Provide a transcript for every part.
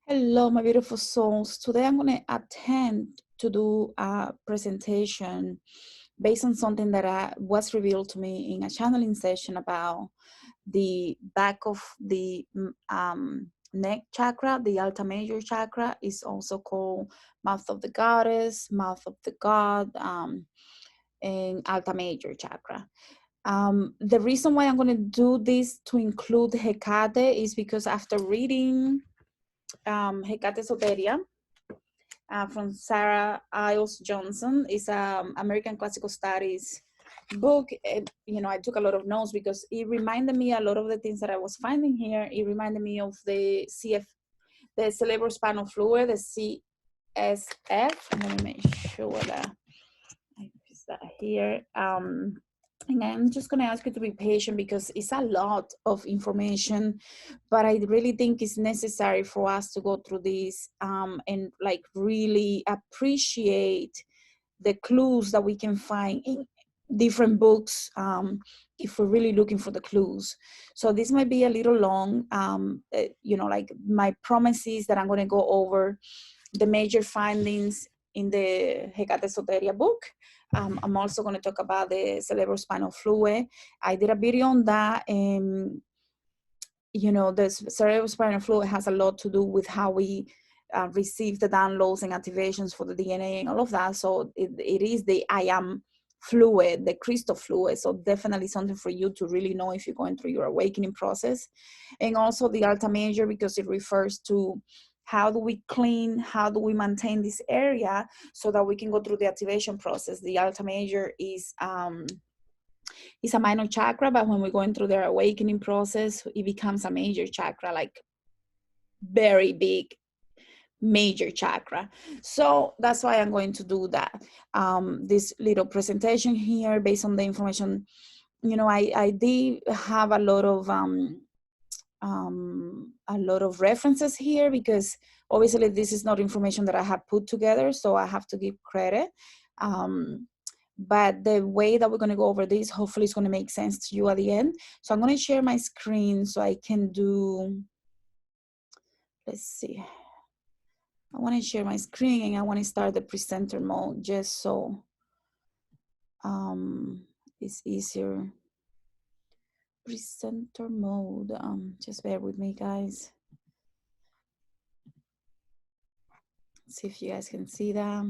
Hello, my beautiful souls. Today I'm going to attempt to do a presentation based on something that was revealed to me in a channeling session about the back of the neck chakra. The Alta Major Chakra is also called mouth of the goddess, mouth of the god, and Alta Major Chakra. The reason why I'm going to do this to include Hecate is because after reading Hekate Soteria from Sarah Iles Johnson. It's an American Classical Studies book. I took a lot of notes because it reminded me a lot of the things that I was finding here. It reminded me of the the Cerebro-Spinal Fluid, the CSF. Let me make sure that I put that here. And I'm just going to ask you to be patient because it's a lot of information, but I really think it's necessary for us to go through this and like really appreciate the clues that we can find in different books if we're really looking for the clues. So this might be a little long. Like my promise is that I'm going to go over the major findings in the Hekate Soteria book. I'm also going to talk about the Cerebro-Spinal Fluid. I did a video on that, and the Cerebro-Spinal Fluid has a lot to do with how we receive the downloads and activations for the DNA and all of that. So it is the I am fluid, the Christo fluid. So definitely something for you to really know if you're going through your awakening process. And also the Alta Major, because it refers to how do we clean, how do we maintain this area so that we can go through the activation process. The Alta Major is a minor chakra, but when we're going through their awakening process, it becomes a major chakra, like very big major chakra. So that's why I'm going to do that. This little presentation here based on the information. I did have a lot of references here because obviously this is not information that I have put together, so I have to give credit. But the way that we're going to go over this, hopefully it's going to make sense to you at the end. So I'm going to share my screen so I can do, let's see. I want to share my screen and I want to start the presenter mode just so it's easier. Presenter mode, just bear with me, guys. See if you guys can see that.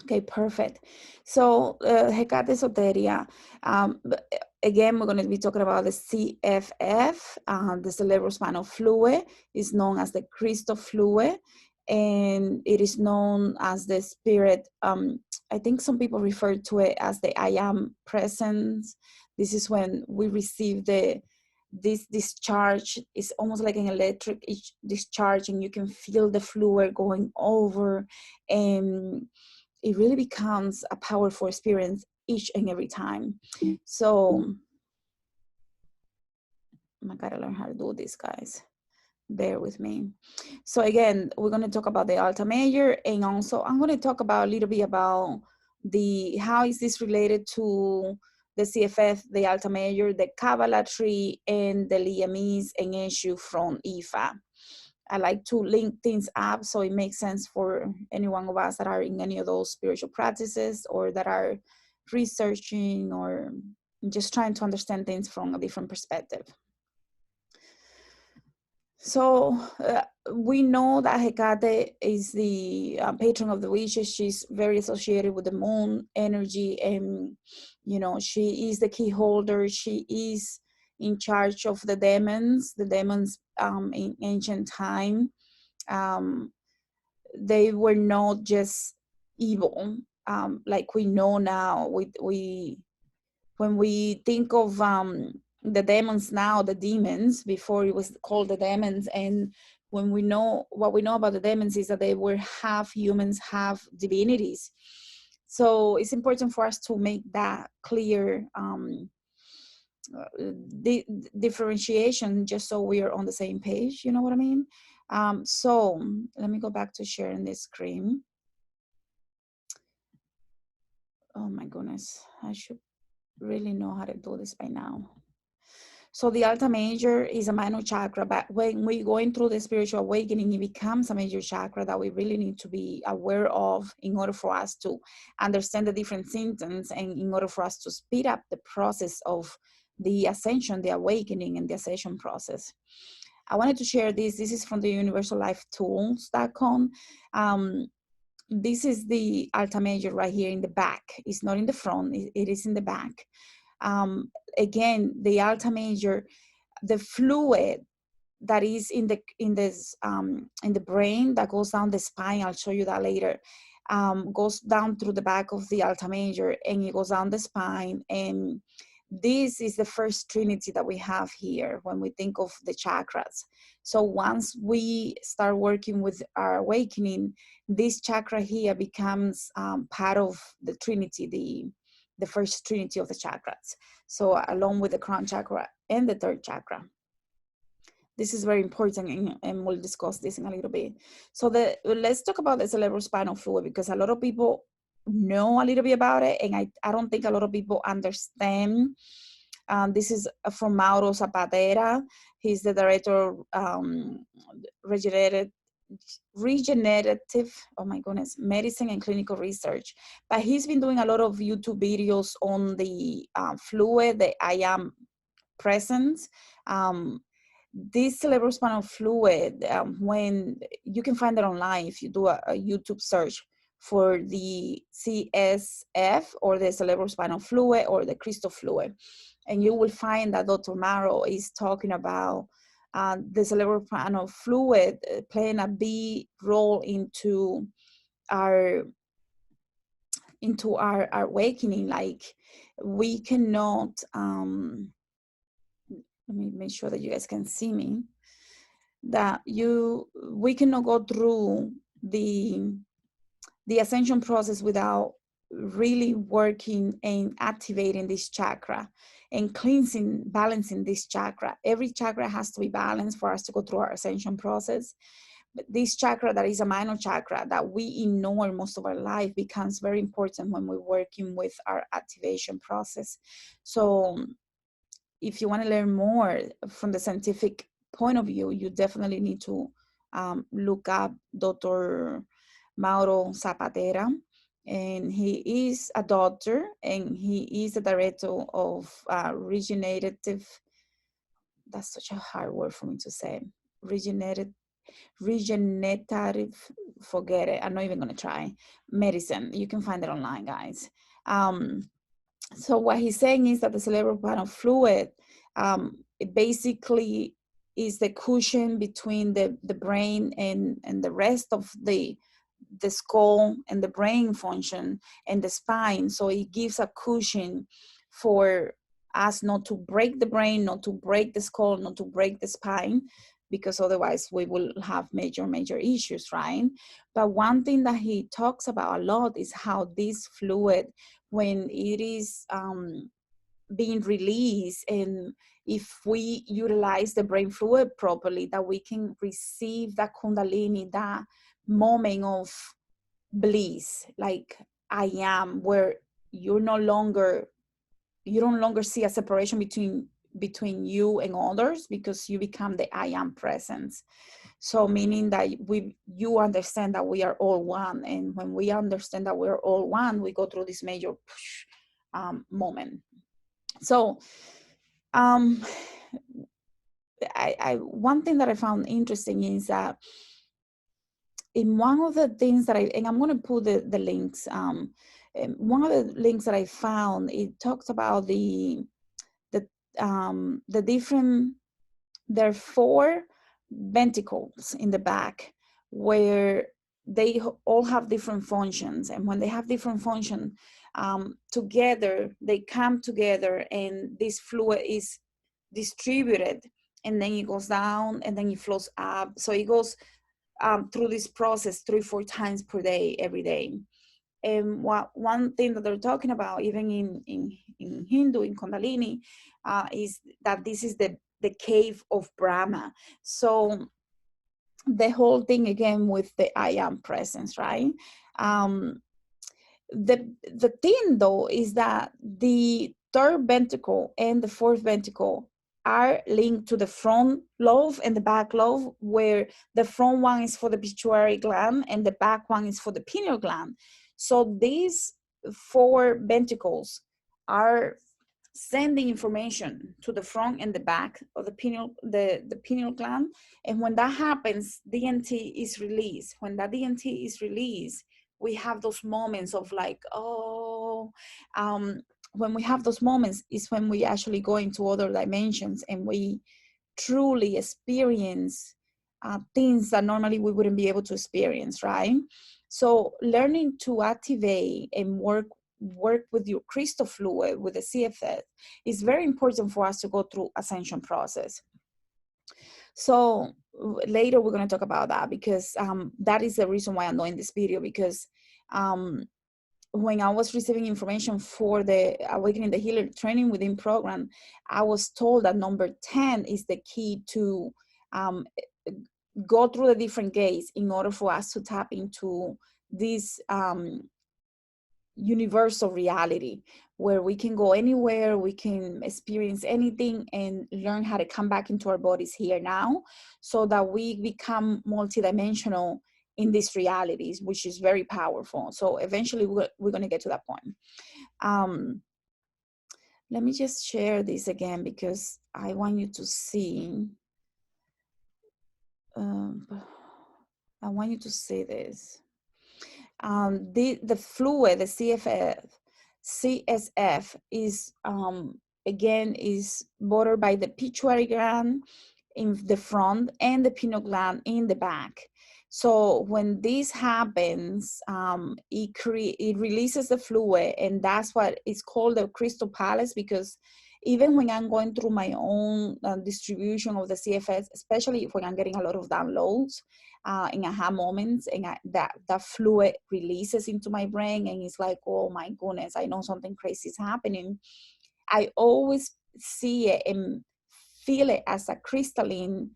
Okay, perfect. So Hekate Soteria, again, we're going to be talking about the CFF, the Cerebro-Spinal Fluid is known as the Christo Fluid, and it is known as the spirit. I think some people refer to it as the I am presence. This is when we receive this discharge. Is almost like an electric discharge, and you can feel the fluid going over, and it really becomes a powerful experience each and every time. So I gotta learn how to do this, guys. Bear with me. So again, we're going to talk about the Alta Major, and also I'm going to talk about a little bit about how is this related to the CFF, the Alta Major, the Kabbalah tree, and the Lyamis and issue from Ifa. I like to link things up so it makes sense for any one of us that are in any of those spiritual practices or that are researching or just trying to understand things from a different perspective. So we know that Hecate is the patron of the witches. She's very associated with the moon energy, and she is the key holder. She is in charge of the demons. The demons in ancient time, they were not just evil like we know now. When we think of the demons now, the demons, before it was called the demons, and when we know what we know about the demons is that they were half humans, half divinities. So it's important for us to make that clear the differentiation, just so we are on the same page, you know what I mean? So let me go back to sharing this screen. Oh my goodness, I should really know how to do this by now. So the Alta Major is a minor chakra, but when we're going through the spiritual awakening, it becomes a major chakra that we really need to be aware of in order for us to understand the different symptoms and in order for us to speed up the process of the ascension, the awakening, and the ascension process. I wanted to share this. This is from the universallifetools.com. This is the Alta Major right here in the back. It's not in the front, it is in the back. Again, the Alta Major, the fluid that is in the brain that goes down the spine, I'll show you that later, goes down through the back of the Alta Major and it goes down the spine. And this is the first trinity that we have here when we think of the chakras. So once we start working with our awakening, this chakra here becomes part of the trinity, the first trinity of the chakras. So along with the crown chakra and the third chakra. This is very important, and we'll discuss this in a little bit. So let's talk about the cerebro-spinal fluid, because a lot of people know a little bit about it, and I don't think a lot of people understand. This is from Mauro Zapatera. He's the director of regenerative, oh my goodness, medicine and clinical research. But he's been doing a lot of YouTube videos on the fluid, the I am presence. This cerebrospinal fluid, when you can find it online if you do a YouTube search for the CSF or the cerebrospinal fluid or the Christo Fluid, and you will find that Dr. Mauro is talking about the cerebrospinal fluid playing a big role into our awakening. Like, we cannot let me make sure that you guys can see me, that we cannot go through the ascension process without really working and activating this chakra and cleansing, balancing this chakra. Every chakra has to be balanced for us to go through our ascension process. But this chakra that is a minor chakra that we ignore most of our life becomes very important when we're working with our activation process. So if you want to learn more from the scientific point of view, you definitely need to look up Dr. Mauro Zapatera. And he is a doctor, and he is the director of regenerative, that's such a hard word for me to say, regenerative, forget it, I'm not even going to try, medicine. You can find it online, guys. So what he's saying is that the cerebro-spinal fluid, it basically is the cushion between the brain and the rest of the skull and the brain function and the spine. So it gives a cushion for us not to break the brain, not to break the skull, not to break the spine, because otherwise we will have major issues, right? But one thing that he talks about a lot is how this fluid, when it is being released, and if we utilize the brain fluid properly, that we can receive that kundalini, that moment of bliss, like I am, where you no longer see a separation between you and others, because you become the I am presence. So meaning that you understand that we are all one, and when we understand that we're all one, we go through this major moment. So one thing that I found interesting is that in one of the things that and I'm going to put the links, one of the links that I found, it talks about the different, there are 4 ventricles in the back where they all have different functions, and when they have different function together, they come together, and this fluid is distributed, and then it goes down, and then it flows up. So it goes through this process 3-4 times per day, every day. And one thing that they're talking about, even in Hindu, in Kundalini, is that this is the cave of Brahma. So the whole thing again with the I am presence, right? The thing though is that the 3rd ventricle and the 4th ventricle are linked to the front lobe and the back lobe, where the front one is for the pituitary gland and the back one is for the pineal gland. So these 4 ventricles are sending information to the front and the back of the pineal gland. And when that happens, DNT is released. When that DNT is released, we have those moments of like, oh, when we have those moments is when we actually go into other dimensions and we truly experience things that normally we wouldn't be able to experience, right? So learning to activate and work with your Christo Fluid, with the CSF, is very important for us to go through ascension process. So later we're going to talk about that, because that is the reason why I'm doing this video, because when I was receiving information for the Awakening the Healer training within program, I was told that number 10 is the key to go through the different gates in order for us to tap into this universal reality, where we can go anywhere, we can experience anything, and learn how to come back into our bodies here now, so that we become multidimensional in these realities, which is very powerful. So eventually we're going to get to that point. Let me just share this again, because I want you to see. I want you to see this. The fluid, the CSF is, again, is bordered by the pituitary gland in the front and the pineal gland in the back. So when this happens, it releases the fluid, and that's what is called the crystal palace, because even when I'm going through my own distribution of the CFS, especially when I'm getting a lot of downloads in aha moments, and that fluid releases into my brain, and it's like, oh my goodness, I know something crazy is happening. I always see it and feel it as a crystalline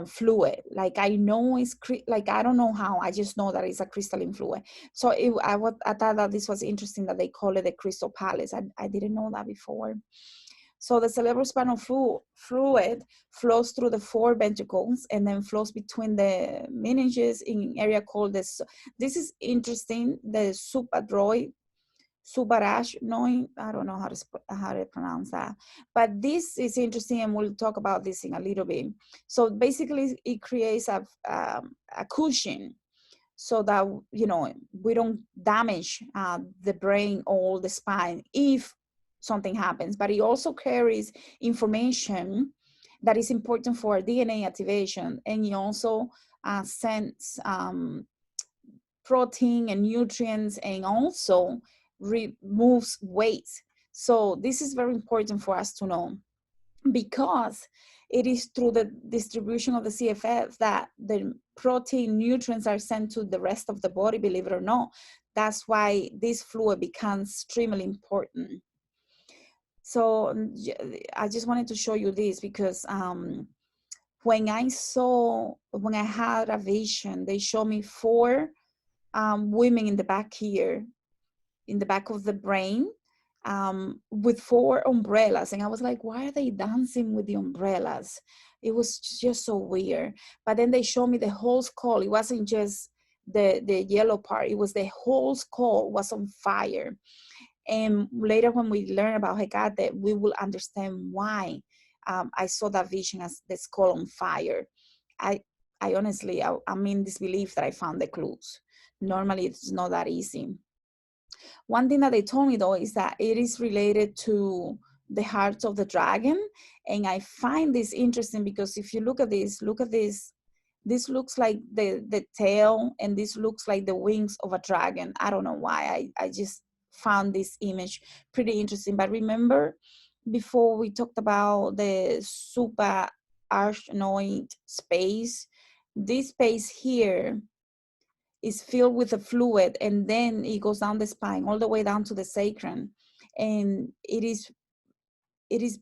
fluid. Like I know it's like, I don't know how, I just know that it's a crystalline fluid. So I thought that this was interesting that they call it the crystal palace. I didn't know that before. So the cerebro-spinal fluid flows through the 4 ventricles and then flows between the meninges in an area called this is interesting, the subarachnoid, I don't know how to pronounce that, but this is interesting, and we'll talk about this in a little bit. So basically it creates a cushion, so that, you know, we don't damage the brain or the spine if something happens. But it also carries information that is important for DNA activation, and it also sends protein and nutrients, and also removes weight. So this is very important for us to know, because it is through the distribution of the CFF that the protein nutrients are sent to the rest of the body, believe it or not. That's why this fluid becomes extremely important. So I just wanted to show you this, because when I had a vision, they showed me 4 women in the back here, in the back of the brain, with 4 umbrellas. And I was like, why are they dancing with the umbrellas? It was just so weird. But then they showed me the whole skull. It wasn't just the yellow part. It was the whole skull was on fire. And later when we learn about Hecate, we will understand why I saw that vision as the skull on fire. I honestly, I'm in disbelief that I found the clues. Normally it's not that easy. One thing that they told me though is that it is related to the heart of the dragon. And I find this interesting, because if you look at this, this looks like the tail, and this looks like the wings of a dragon. I don't know why, I just found this image pretty interesting. But remember, before we talked about the subarachnoid space, this space here is filled with a fluid, and then it goes down the spine all the way down to the sacrum, and it is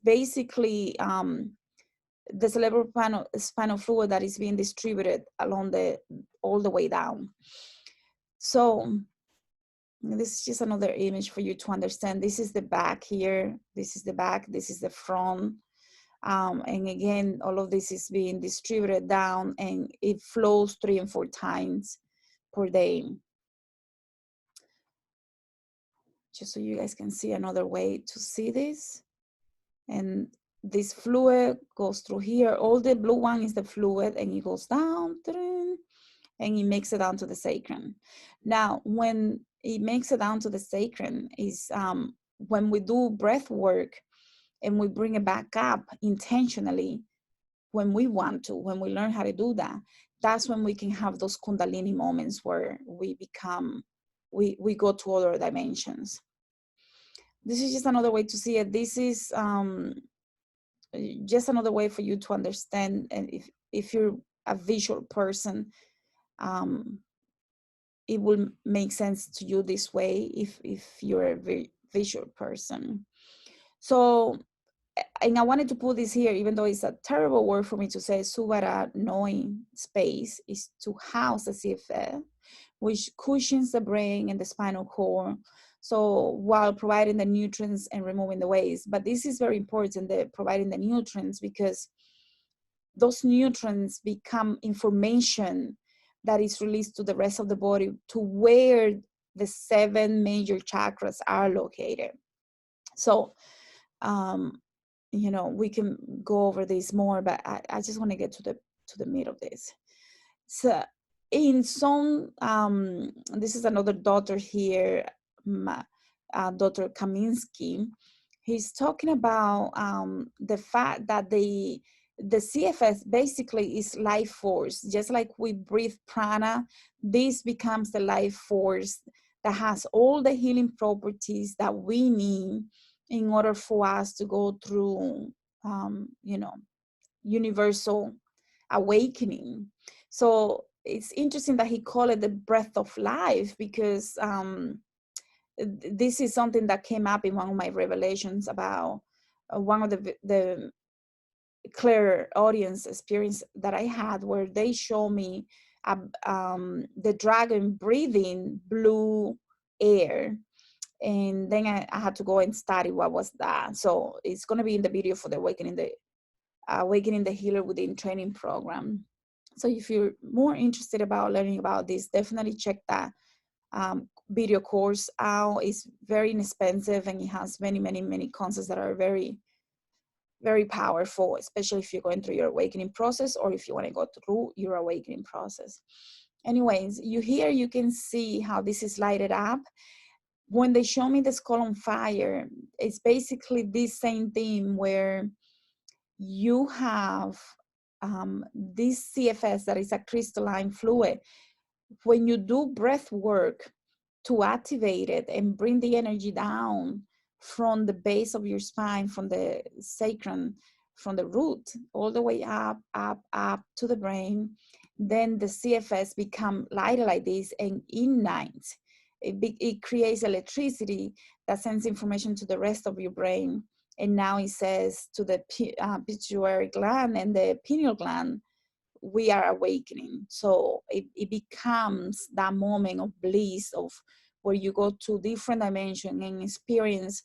basically the cerebro-spinal fluid that is being distributed along all the way down. So this is just another image for you to understand. This is the back here, this is the back, this is the front. And again, all of this is being distributed down, and it flows 3 and 4 times per day. Just so you guys can see another way to see this. And this fluid goes through here. All the blue one is the fluid, and it goes down, and it makes it down to the sacrum. Now, when it makes it down to the sacrum is when we do breath work and we bring it back up intentionally when we want to, when we learn how to do that, that's when we can have those Kundalini moments where we become, we go to other dimensions. This is just another way to see it. This is just another way for you to understand. And if you're a visual person, it will make sense to you this way if you're a very visual person. So, and I wanted to put this here, even though it's a terrible word for me to say, Subara knowing space is to house the CSF, which cushions the brain and the spinal cord. So while providing the nutrients and removing the waste, but this is very important, the providing the nutrients, because those nutrients become information that is released to the rest of the body to where the 7 major chakras are located. So, you know, we can go over this more, but I just want to get to the meat of this. So in some, this is another daughter here, Dr. Kaminsky. He's talking about the fact that the CFS basically is life force. Just like we breathe prana, this becomes the life force that has all the healing properties that we need in order for us to go through, you know, universal awakening. So it's interesting that he called it the breath of life, because this is something that came up in one of my revelations about one of the clear audience experience that I had, where they show me the dragon breathing blue air. And then I had to go and study what was that. So it's going to be in the video for the Awakening the Healer Within training program. So if you're more interested about learning about this, definitely check that video course out. It's very inexpensive, and it has many concepts that are very, very powerful, especially if you're going through your awakening process, or if you want to go through your awakening process. Anyways, you can see how this is lighted up. When they show me the skull on fire, it's basically this same theme where you have this CFS that is a crystalline fluid. When you do breath work to activate it and bring the energy down from the base of your spine, from the sacrum, from the root, all the way up to the brain, then the CFS become lighter like this and ignites. It creates electricity that sends information to the rest of your brain. And now it says to the pituitary gland and the pineal gland, we are awakening. So it becomes that moment of bliss, of where you go to different dimension and experience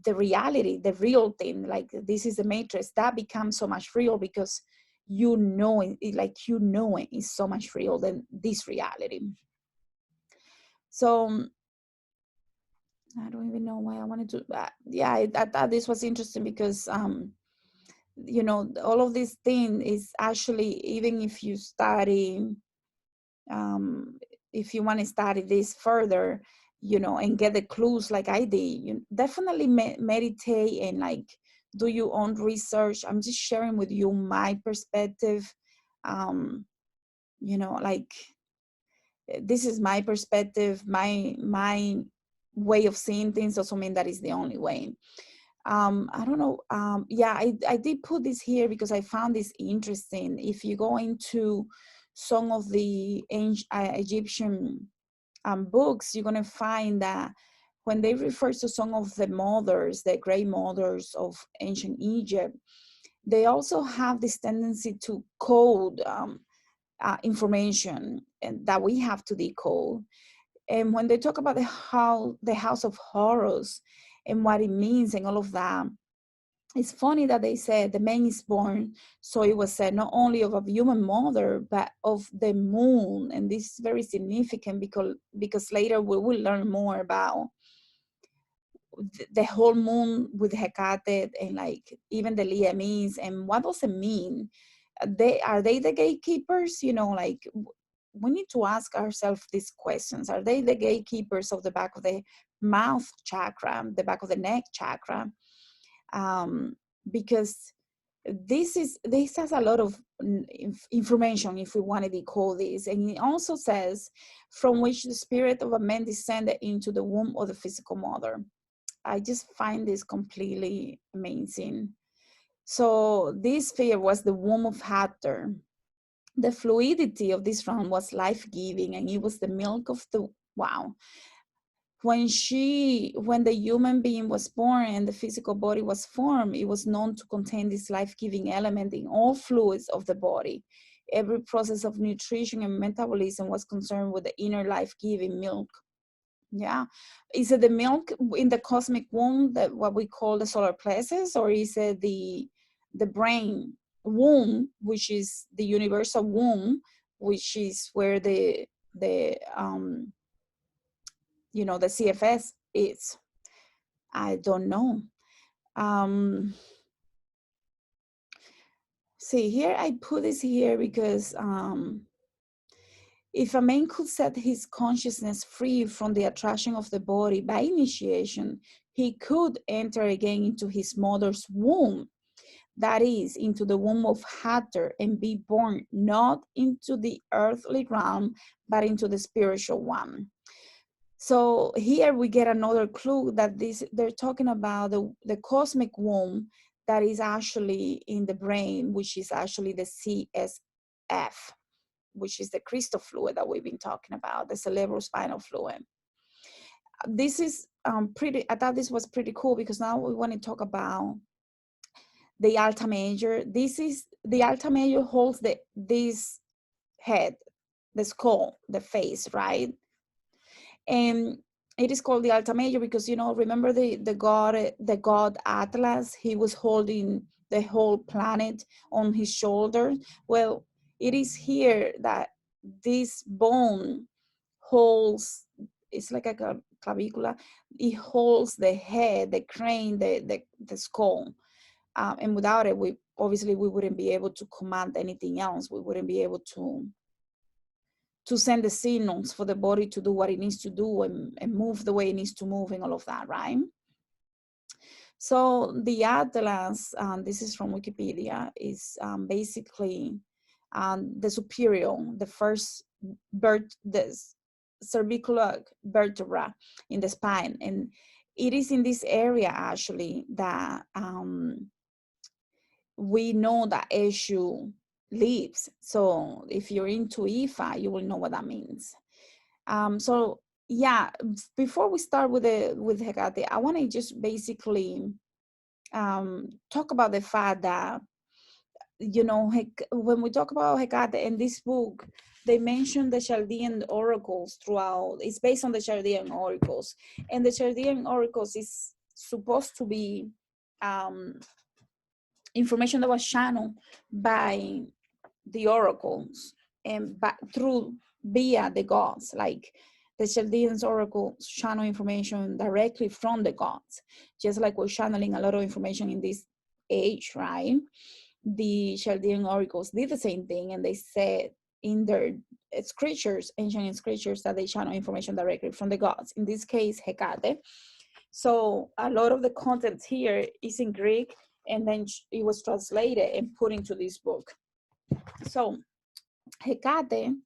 the reality, the real thing. Like this is the matrix that becomes so much real, because you know it, like you know it is so much real than this reality. So I don't even know why I wanted to. Yeah, I thought this was interesting because you know, all of this thing is actually, even if you study, if you want to study this further, you know, and get the clues like I did, you definitely meditate and like do your own research. I'm just sharing with you my perspective. You know, like this is my perspective, my way of seeing things. Doesn't mean that is the only way. I don't know. Yeah, I did put this here because I found this interesting. If you go into some of the ancient Egyptian books, you're going to find that when they refer to some of the mothers, the great mothers of ancient Egypt, they also have this tendency to code information and that we have to decode. And when they talk about the house of Horus and what it means and all of that, it's funny that they said the man is born, so it was said not only of a human mother, but of the moon. And this is very significant because later we will learn more about the whole moon with Hecate and like even the Lyamis. And what does it mean? Are they the gatekeepers? Like we need to ask ourselves these questions. Are they the gatekeepers of the back of the mouth chakra, the back of the neck chakra? Because this has a lot of information, if we want to decode this. And it also says, from which the spirit of a man descended into the womb of the physical mother. I just find this completely amazing. So this sphere was the womb of Hathor. The fluidity of this round was life-giving, and it was the milk of the wow. When the human being was born and the physical body was formed, it was known to contain this life-giving element in all fluids of the body. Every process of nutrition and metabolism was concerned with the inner life-giving milk. Yeah. Is it the milk in the cosmic womb, that what we call the solar plexus, or is it the brain womb, which is the universal womb, which is where the the CFS is? I don't know. See here, I put this here because if a man could set his consciousness free from the attraction of the body by initiation, he could enter again into his mother's womb, that is, into the womb of Hathor, and be born not into the earthly realm, but into the spiritual one. So here we get another clue that they're talking about the cosmic womb that is actually in the brain, which is actually the CSF, which is the Christo Fluid that we've been talking about, the Cerebro-Spinal Fluid. This is I thought this was pretty cool, because now we want to talk about the Alta Major. The Alta Major holds this head, the skull, the face, right? And it is called the Alta Major because, remember the god Atlas? He was holding the whole planet on his shoulder. Well, it is here that this bone holds, it's like a clavicula. It holds the head, the crane, the skull. And without it, we wouldn't be able to command anything else. We wouldn't be able to send the signals for the body to do what it needs to do and move the way it needs to move and all of that, right? So the Atlas, this is from Wikipedia, is basically the superior, the first the cervicular vertebra in the spine. And it is in this area actually that we know that Eshu lives. So if you're into Ifa, you will know what that means. So yeah, before we start with Hecate, I want to just basically talk about the fact that, when we talk about Hecate in this book, they mention the Chaldean oracles throughout. It's based on the Chaldean oracles, and the Chaldean oracles is supposed to be information that was channeled by the oracles and via the gods. Like the Chaldeans oracles channel information directly from the gods, just like we're channeling a lot of information in this age, right? The Chaldean oracles did the same thing, and they said in their scriptures, ancient scriptures, that they channel information directly from the gods, in this case Hecate. So a lot of the content here is in Greek, and then it was translated and put into this book. So Hecate,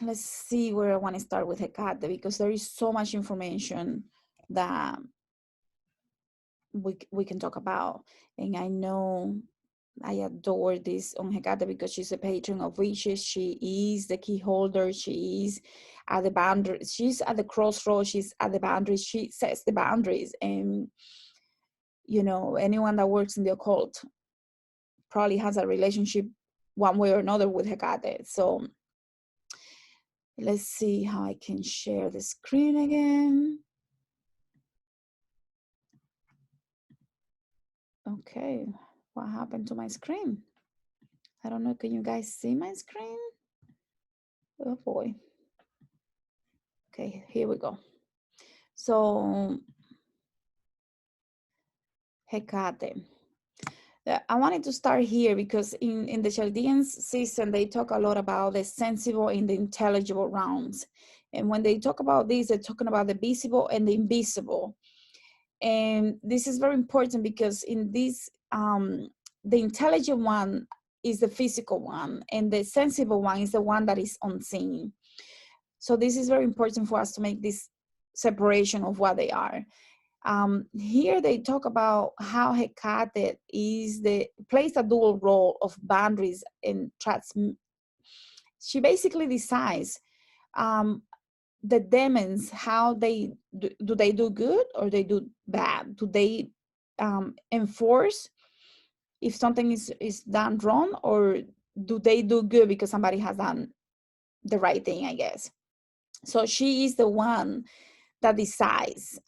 let's see where I want to start with Hecate, because there is so much information that we can talk about. And I know I adore this on Hecate because she's a patron of wishes. She is the key holder. She is at the boundary. She's at the crossroads. She's at the boundaries. She sets the boundaries. And, anyone that works in the occult probably has a relationship one way or another with Hecate. So let's see how I can share the screen again. Okay, what happened to my screen? I don't know, can you guys see my screen? Oh boy. Okay, here we go. So, Hecate. I wanted to start here because in the Chaldean system, they talk a lot about the sensible and the intelligible realms. And when they talk about this, they're talking about the visible and the invisible. And this is very important because in this, the intelligent one is the physical one, and the sensible one is the one that is unseen. So this is very important for us to make this separation of what they are. Here they talk about how Hecate plays a dual role of boundaries and she basically decides the demons, how they do they do good or they do bad? Do they enforce if something is done wrong, or do they do good because somebody has done the right thing, I guess? So she is the one that decides.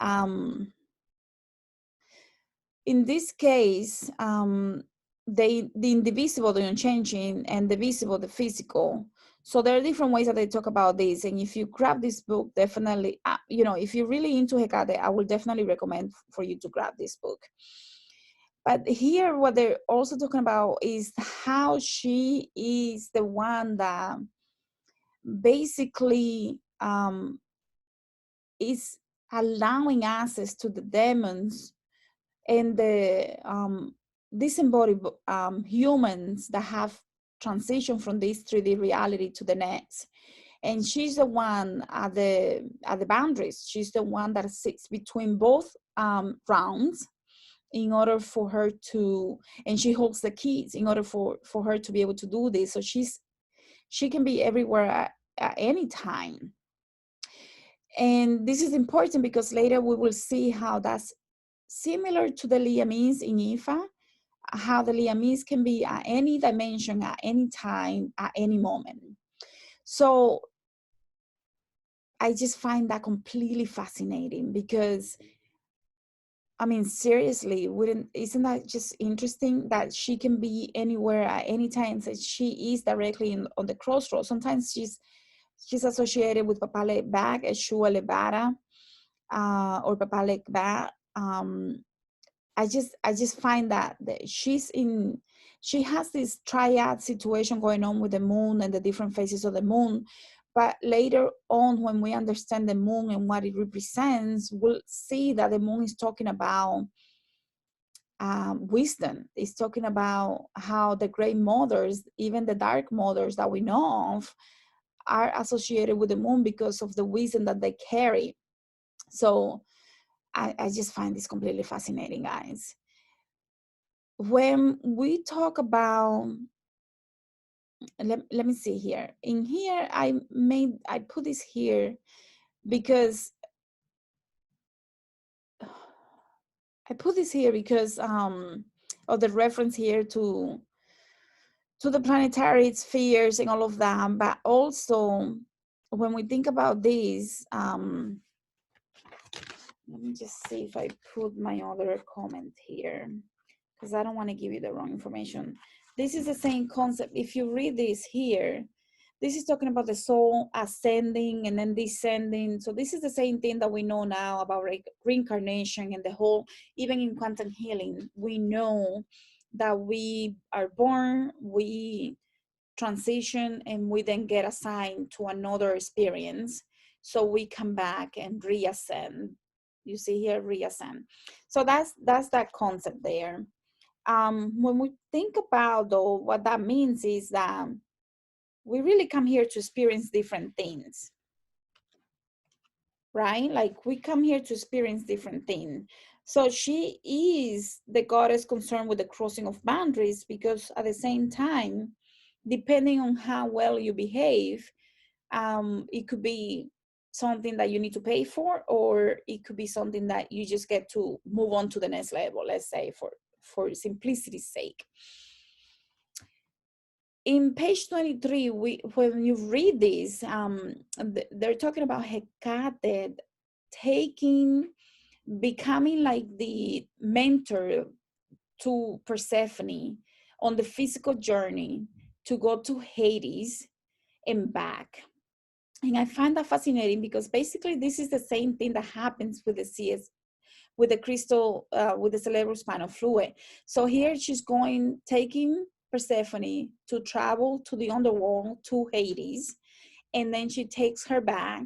In this case, the indivisible, the unchanging, and the visible, the physical. So there are different ways that they talk about this. And if you grab this book, definitely, if you're really into Hecate, I will definitely recommend for you to grab this book. But here, what they're also talking about is how she is the one that basically is allowing access to the demons and the disembodied humans that have transitioned from this 3D reality to the next. And she's the one at the boundaries. She's the one that sits between both rounds in order for her to, and she holds the keys in order for her to be able to do this. So she can be everywhere at any time. And this is important because later we will see how that's similar to the Lyamis in Ifa, how the Lyamis can be at any dimension, at any time, at any moment. So I just find that completely fascinating because, I mean, seriously, isn't that just interesting that she can be anywhere at any time? So she is directly on the crossroads. Sometimes she's associated with Papale Bag, Eshua Lebara, or Papale Ba. I just find that she has this triad situation going on with the moon and the different phases of the moon. But later on, when we understand the moon and what it represents, we'll see that the moon is talking about wisdom. It's talking about how the great mothers, even the dark mothers that we know of, are associated with the moon because of the wisdom that they carry. So I just find this completely fascinating, guys. When we talk about, let me see here. In here, I put this here because of the reference here to the planetary spheres and all of that. But also, when we think about this, let me just see if I put my other comment here, because I don't want to give you the wrong information. This is the same concept. If you read this here, this is talking about the soul ascending and then descending. So this is the same thing that we know now about reincarnation and the whole, even in quantum healing, we know that we are born, we transition, and we then get assigned to another experience. So we come back and reascend. You see here, reascend. So that's that concept there. When we think about, though, what that means is that we really come here to experience different things, right? Like we come here to experience different things. So she is the goddess concerned with the crossing of boundaries, because at the same time, depending on how well you behave, it could be something that you need to pay for, or it could be something that you just get to move on to the next level, let's say, for simplicity's sake. In page 23, when you read this, they're talking about Hecate becoming like the mentor to Persephone on the physical journey to go to Hades and back. And I find that fascinating because basically this is the same thing that happens with the with the crystal, with the cerebrospinal fluid. So here she's taking Persephone to travel to the underworld, to Hades, and then she takes her back.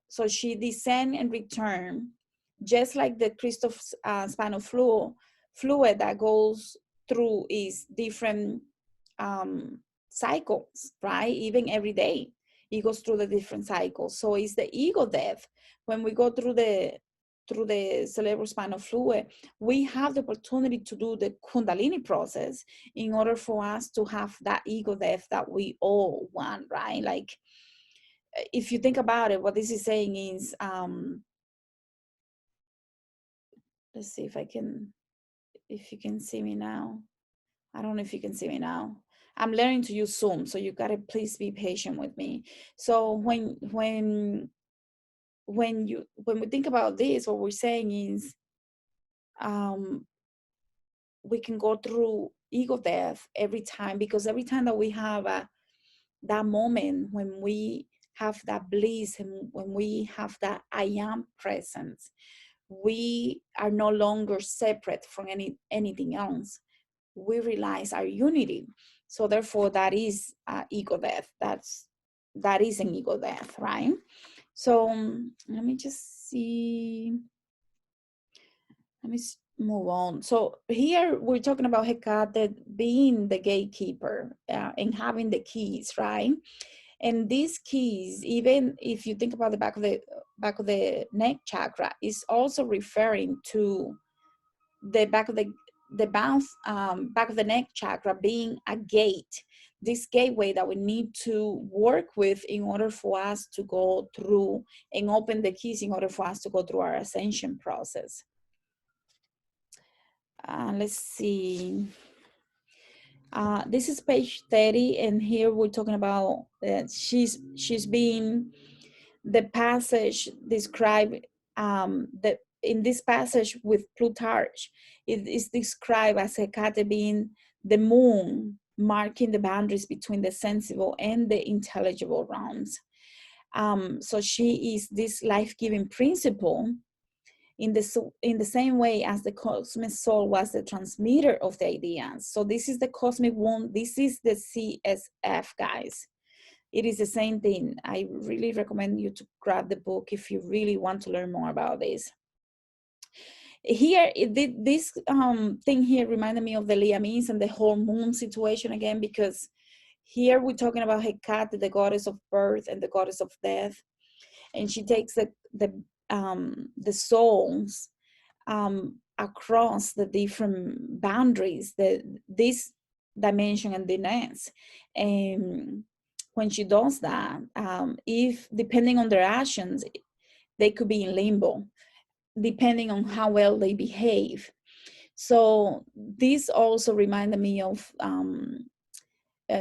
So she descend and return, just like the crystal spinal fluid that goes through is different cycles, right? Even every day, it goes through the different cycles. So it's the ego death. When we go through the cerebrospinal fluid, we have the opportunity to do the Kundalini process in order for us to have that ego death that we all want, right? Like, if you think about it, what this is saying is, let's see if you can see me now. I don't know if you can see me now. I'm learning to use Zoom, so you gotta please be patient with me. So when we think about this, what we're saying is, we can go through ego death every time, because every time that we have that moment when we have that bliss and when we have that I am presence, we are no longer separate from anything else. We realize our unity. So therefore, that is ego death. That is an ego death, right? So let me just see. Let me move on. So here we're talking about Hecate being the gatekeeper and having the keys, right? And these keys, even if you think about the back of the neck chakra, is also referring to the back of back of the neck chakra being a gate, this gateway that we need to work with in order for us to go through and open the keys in order for us to go through our ascension process. Let's see. This is page 30, and here we're talking about she's being, the passage described, in this passage with Plutarch, it is described as Hecate being the moon, marking the boundaries between the sensible and the intelligible realms. So she is this life-giving principle in the same way as the cosmic soul was the transmitter of the ideas. So this is the cosmic womb. This is the CSF, guys. It is the same thing. I really recommend you to grab the book if you really want to learn more about this. Here, this thing here reminded me of the Lyamis and the whole moon situation again, because here we're talking about Hecate, the goddess of birth and the goddess of death, and she takes the souls across the different boundaries, this dimension and the next. And when she does that, if depending on their actions, they could be in limbo, depending on how well they behave. So this also reminded me of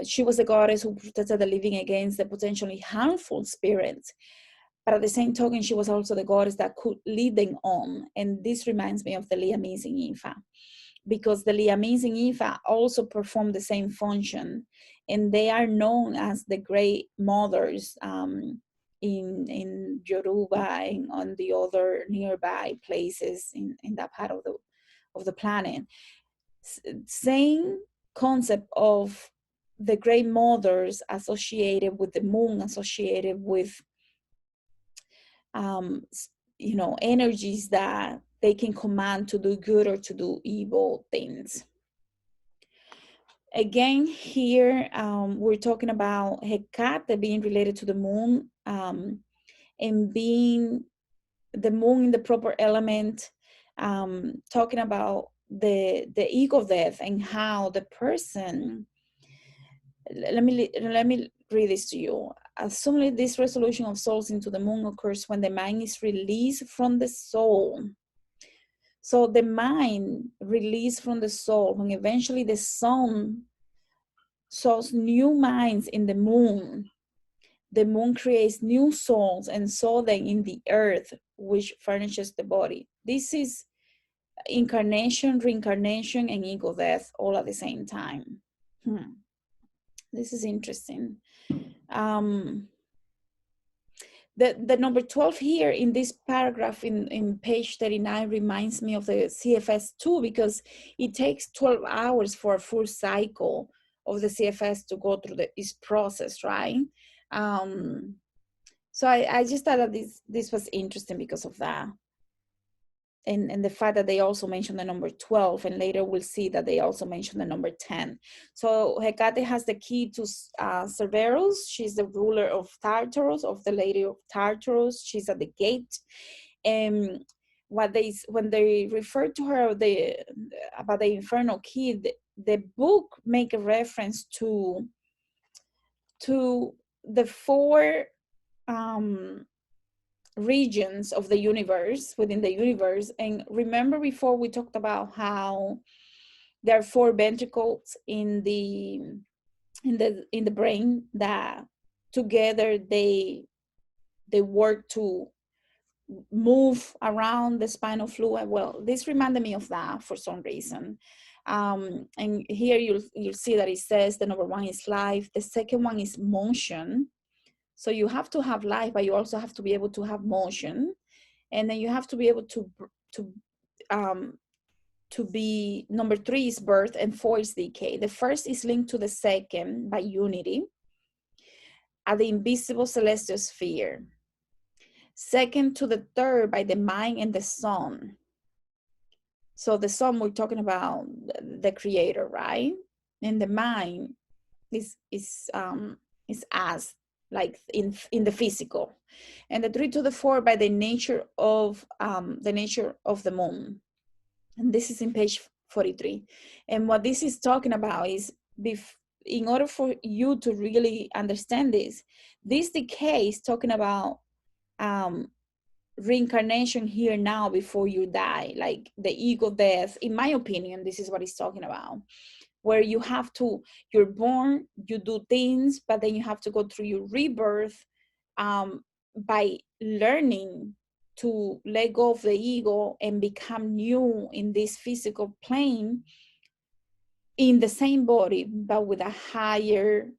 she was a goddess who protected the living against the potentially harmful spirits. But at the same token, she was also the goddess that could lead them on. And this reminds me of the Lyamis in Ifa, because the Lyamis in Ifa also perform the same function. And they are known as the great mothers in Yoruba and on the other nearby places in that part of the planet. Same concept of the great mothers associated with the moon, associated with energies that they can command to do good or to do evil things. Again, here we're talking about Hecate being related to the moon, and being the moon in the proper element, talking about the ego death and how the person, let me read this to you. Assuming this resolution of souls into the moon occurs when the mind is released from the soul. So the mind released from the soul, when eventually the sun sows new minds in the moon creates new souls and sow them in the earth, which furnishes the body. This is incarnation, reincarnation, and ego death all at the same time. This is interesting. The number 12 here in this paragraph in page 39 reminds me of the CFS too, because it takes 12 hours for a full cycle of the CFS to go through this process, right? So I just thought that this was interesting because of that. And the fact that they also mention the number 12, and later we'll see that they also mention the number 10. So Hecate has the key to Cerberus. She's the ruler of Tartarus, of the Lady of Tartarus. She's at the gate. And when they refer to her about the infernal key, the book make a reference to the four regions of the universe, within the universe. And remember before we talked about how there are four ventricles in the brain that together they work to move around the spinal fluid. Well, this reminded me of that for some reason. And here you'll see that it says the number 1 is life, the second one is motion. So you have to have life, but you also have to be able to have motion. And then you have to be able to be, number 3 is birth, and 4 is decay. The first is linked to the second by unity at the invisible celestial sphere. Second to the third by the mind and the sun. So the sun, we're talking about the creator, right? And the mind is as like in the physical. And the 3 to the 4 by the nature of the moon. And this is in page 43. And what this is talking about is, in order for you to really understand this decay is talking about reincarnation here now before you die, like the ego death. In my opinion, this is what it's talking about, where you're born, you do things, but then you have to go through your rebirth by learning to let go of the ego and become new in this physical plane in the same body, but with a higher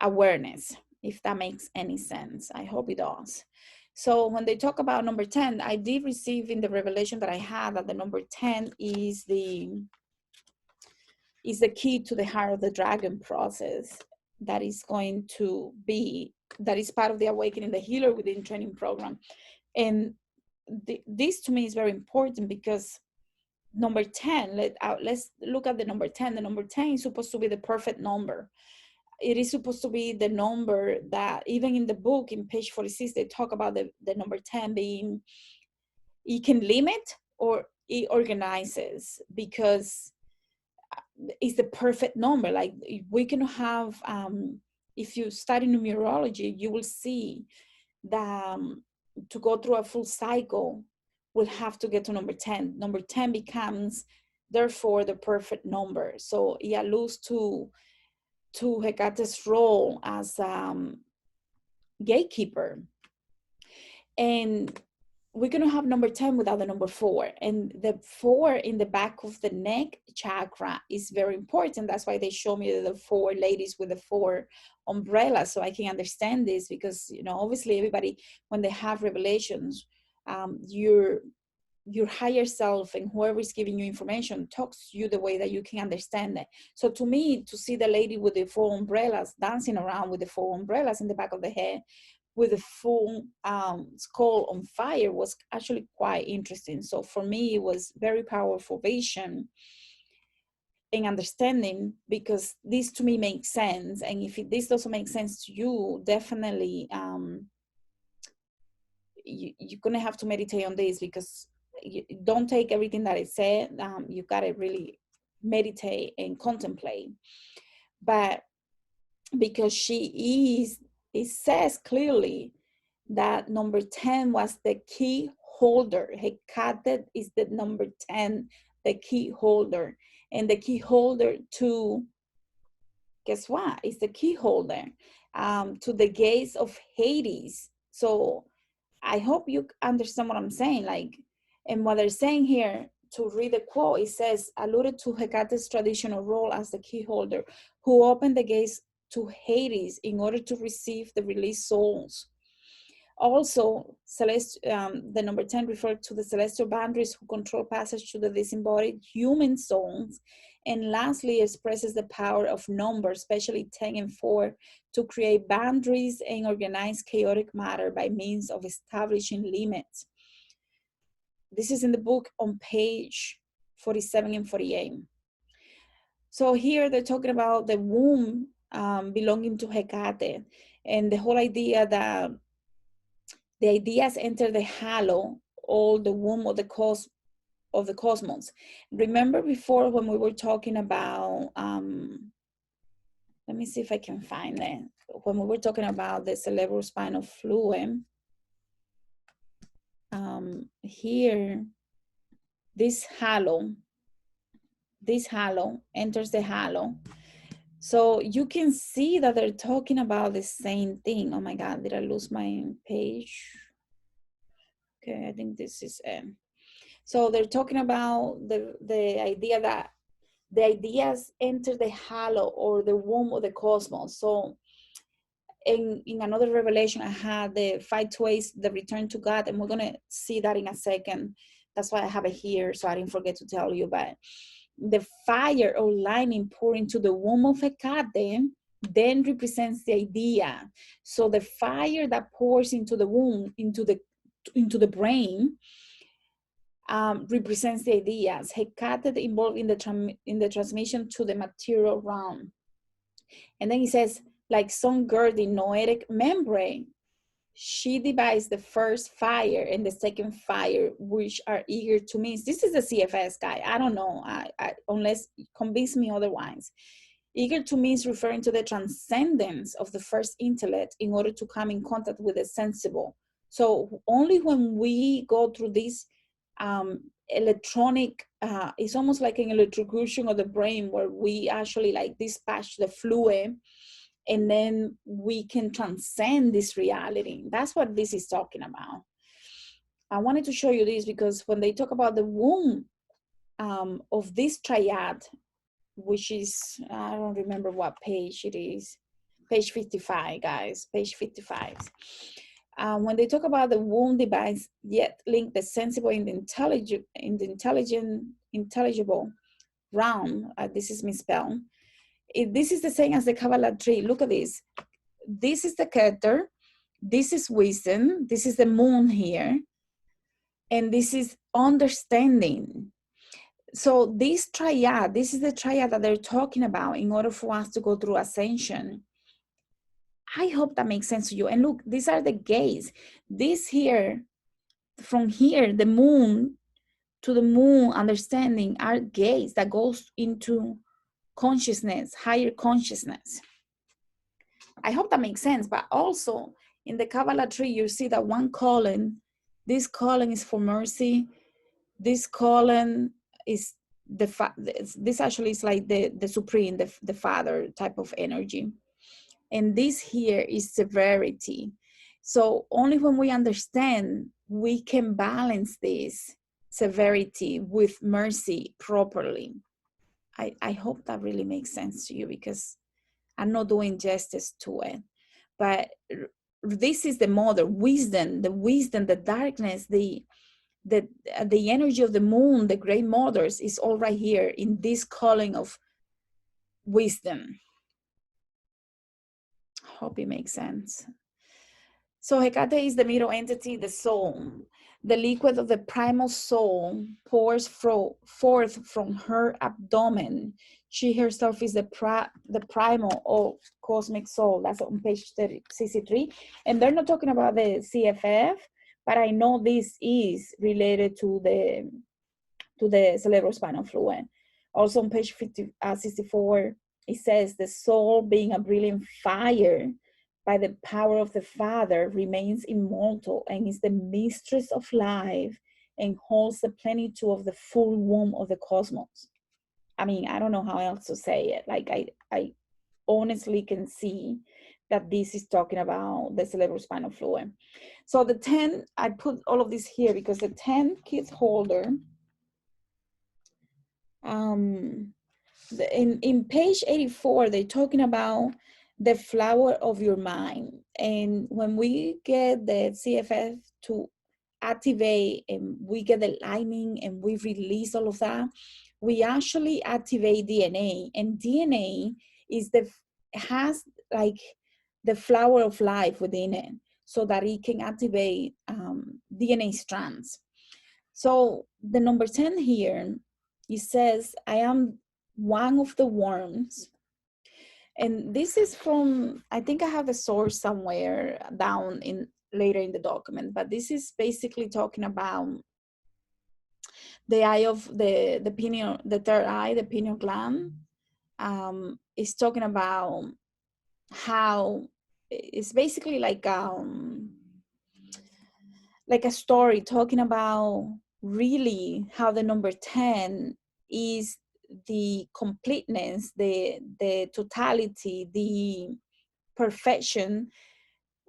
awareness, if that makes any sense. I hope it does. So when they talk about number 10, I did receive in the revelation that I had that the number 10 is the key to the heart of the dragon process that is part of the Awakening the Healer within training program. And this to me is very important because number 10, let's look at the number 10. The number 10 is supposed to be the perfect number. It is supposed to be the number that, even in the book, in page 46, they talk about the number 10 being, it can limit or it organizes, because it's the perfect number. Like we can have, if you study numerology, you will see that to go through a full cycle, we'll have to get to number 10. Number 10 becomes, therefore, the perfect number. So it alludes to Hecate's role as gatekeeper. And we cannot have number 10 without the number 4. And the 4 in the back of the neck chakra is very important. That's why they show me the 4 ladies with the 4 umbrellas, so I can understand this, because, obviously everybody, when they have revelations, your higher self and whoever is giving you information talks to you the way that you can understand it. So to me, to see the lady with the 4 umbrellas dancing around with the 4 umbrellas in the back of the head with the full skull on fire was actually quite interesting. So for me, it was very powerful vision and understanding, because this to me makes sense. And if this doesn't make sense to you, definitely you're gonna have to meditate on this, because you don't take everything that it said. You gotta really meditate and contemplate. But because it says clearly that number 10 was the key holder. Hecate is the number 10, the key holder. And the key holder to, guess what? It's the key holder to the gates of Hades. So I hope you understand what I'm saying. Like, And what they're saying here, to read the quote, it says, alluded to Hecate's traditional role as the key holder who opened the gates to Hades in order to receive the released souls. Also, the number 10 referred to the celestial boundaries who control passage to the disembodied human souls. And lastly, expresses the power of numbers, especially 10 and 4, to create boundaries and organize chaotic matter by means of establishing limits. This is in the book on page 47 and 48. So here they're talking about the womb belonging to Hecate, and the whole idea that the ideas enter the halo, or the womb of the cosmos. Remember before when we were talking about, let me see if I can find it. When we were talking about the cerebro-spinal fluid, here, this halo enters the halo. So you can see that they're talking about the same thing. Oh my God, did I lose my page? Okay, I think this is so they're talking about the idea that the ideas enter the halo, or the womb of the cosmos. So in another revelation I had, the 5 ways, the return to God, and we're gonna see that in a second. That's why I have it here, so I didn't forget to tell you. But the fire or lightning pouring into the womb of Hecate then represents the idea. So the fire that pours into the womb, into the brain, represents the ideas. Hecate involved in the transmission to the material realm. And then he says, like some girding noetic membrane, she devised the first fire and the second fire, which are eager to meet. This is the CFS guy. I don't know, unless you convince me otherwise. Eager to meet, referring to the transcendence of the first intellect in order to come in contact with the sensible. So only when we go through this electronic, it's almost like an electrocution of the brain, where we actually like dispatch the fluid, and then we can transcend this reality. That's what this is talking about. I wanted to show you this because when they talk about the womb of this triad, which is, I don't remember what page it is, page 55, guys, page 55. When they talk about the womb device, yet link the sensible in the intelligible realm, this is misspelled. This is the same as the Kabbalah tree. Look at this. This is the Keter. This is wisdom. This is the moon here. And this is understanding. So this triad, this is the triad that they're talking about in order for us to go through ascension. I hope that makes sense to you. And look, these are the gates. This here, from here, the moon to the moon, understanding, are gates that goes into consciousness, higher consciousness. I hope that makes sense. But also in the Kabbalah tree, you see that one column, this column is for mercy. This column is this actually is like the supreme, the father type of energy. And this here is severity. So only when we understand, we can balance this severity with mercy properly. I hope that really makes sense to you, because I'm not doing justice to it. But this is the mother, wisdom, the darkness, the energy of the moon, the great mothers, is all right here in this calling of wisdom. Hope it makes sense. So Hecate is the middle entity, the soul. The liquid of the primal soul pours forth from her abdomen. She herself is the primal or cosmic soul. That's on page 63. And they're not talking about the CSF, but I know this is related to the cerebro-spinal fluid. Also on page 64, it says the soul, being a brilliant fire by the power of the Father, remains immortal and is the mistress of life and holds the plenitude of the full womb of the cosmos. I mean, I don't know how else to say it. Like I honestly can see that this is talking about the cerebrospinal fluid. So the 10, I put all of this here because the 10 key holder, in page 84, they're talking about the flower of your mind. And when we get the CSF to activate and we get the lightning and we release all of that, we actually activate DNA. And DNA is has like the flower of life within it, so that it can activate DNA strands. So the number 10 here, it says, I am one of the worms. And this is from, I think I have a source somewhere down in later in the document, but this is basically talking about the eye of the pineal, the third eye, the pineal gland. It's talking about how it's basically like a story talking about really how the number 10 is the completeness, the totality, the perfection,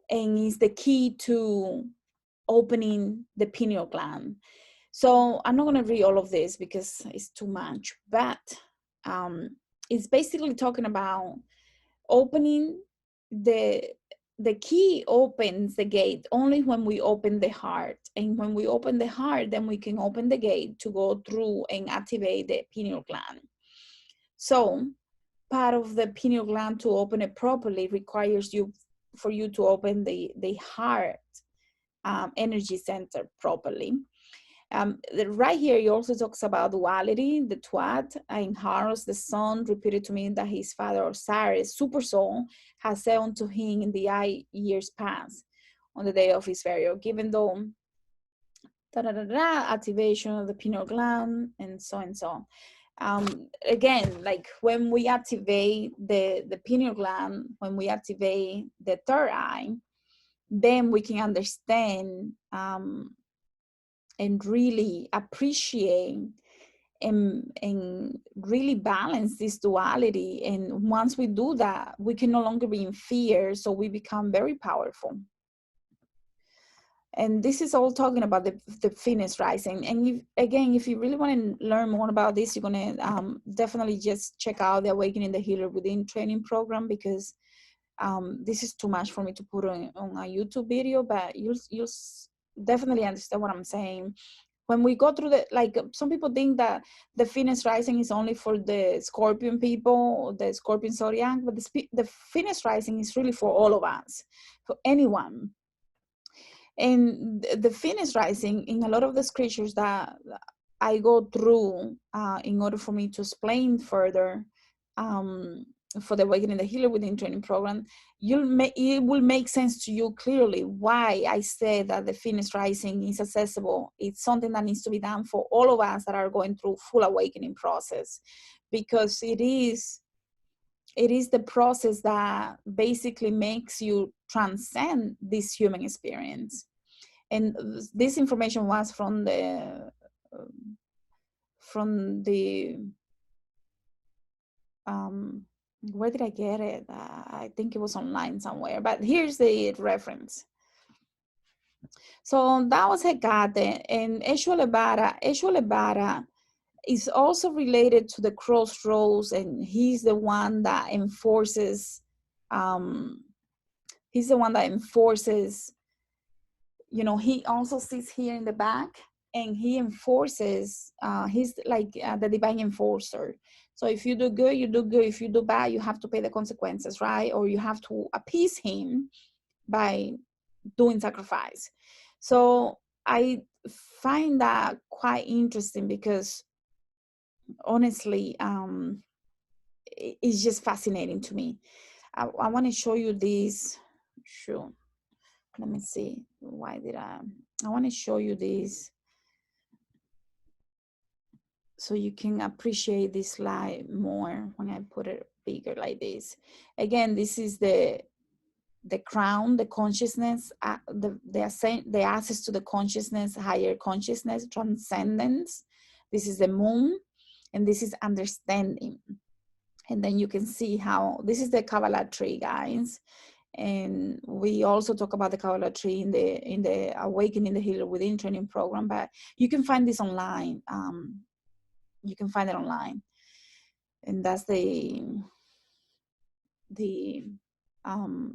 and is the key to opening the pineal gland. So I'm not going to read all of this because it's too much, but it's basically talking about opening the key opens the gate only when we open the heart. And when we open the heart, then we can open the gate to go through and activate the pineal gland. So part of the pineal gland to open it properly requires for you to open the heart energy center properly. Right here, he also talks about duality, the Tuat. In Horus, the son repeated to me that his father Osiris, super soul, has said unto him in the years past, on the day of his burial, given though activation of the pineal gland, and so and so. Again, like when we activate the pineal gland, when we activate the third eye, then we can understand and really appreciate and really balance this duality. And once we do that, we can no longer be in fear, so we become very powerful. And this is all talking about the Phoenix rising. And if you really want to learn more about this, you're going to definitely just check out the Awakening the Healer Within training program, because this is too much for me to put on a YouTube video, but you'll definitely understand what I'm saying. When we go through some people think that the Phoenix rising is only for the Scorpion people, the Scorpion zodiac, but the Phoenix rising is really for all of us, for anyone. And the Phoenix rising, in a lot of the scriptures that I go through in order for me to explain further, for the Awakening the Healer Within training program, it will make sense to you clearly why I say that the Phoenix rising is accessible. It's something that needs to be done for all of us that are going through full awakening process, because it is the process that basically makes you transcend this human experience. And this information was from the where did I get it? I think it was online somewhere, but here's the reference. So that was Hecate. And Eshwalebara is also related to the crossroads, and he's the one that enforces, he also sits here in the back, and he enforces, he's like the divine enforcer. So if you do good, you do good. If you do bad, you have to pay the consequences, right? Or you have to appease him by doing sacrifice. So I find that quite interesting, because honestly, it's just fascinating to me. I want to show you this. Sure. Let me see. Why did I want to show you this so you can appreciate this slide more when I put it bigger like this. Again, this is the crown, the consciousness, the access to the consciousness, higher consciousness, transcendence. This is the moon, and this is understanding. And then you can see how this is the Kabbalah tree, guys. And we also talk about the Kabbalah tree in the Awakening the Healer Within training program, but you can find this online. You can find it online, and that's the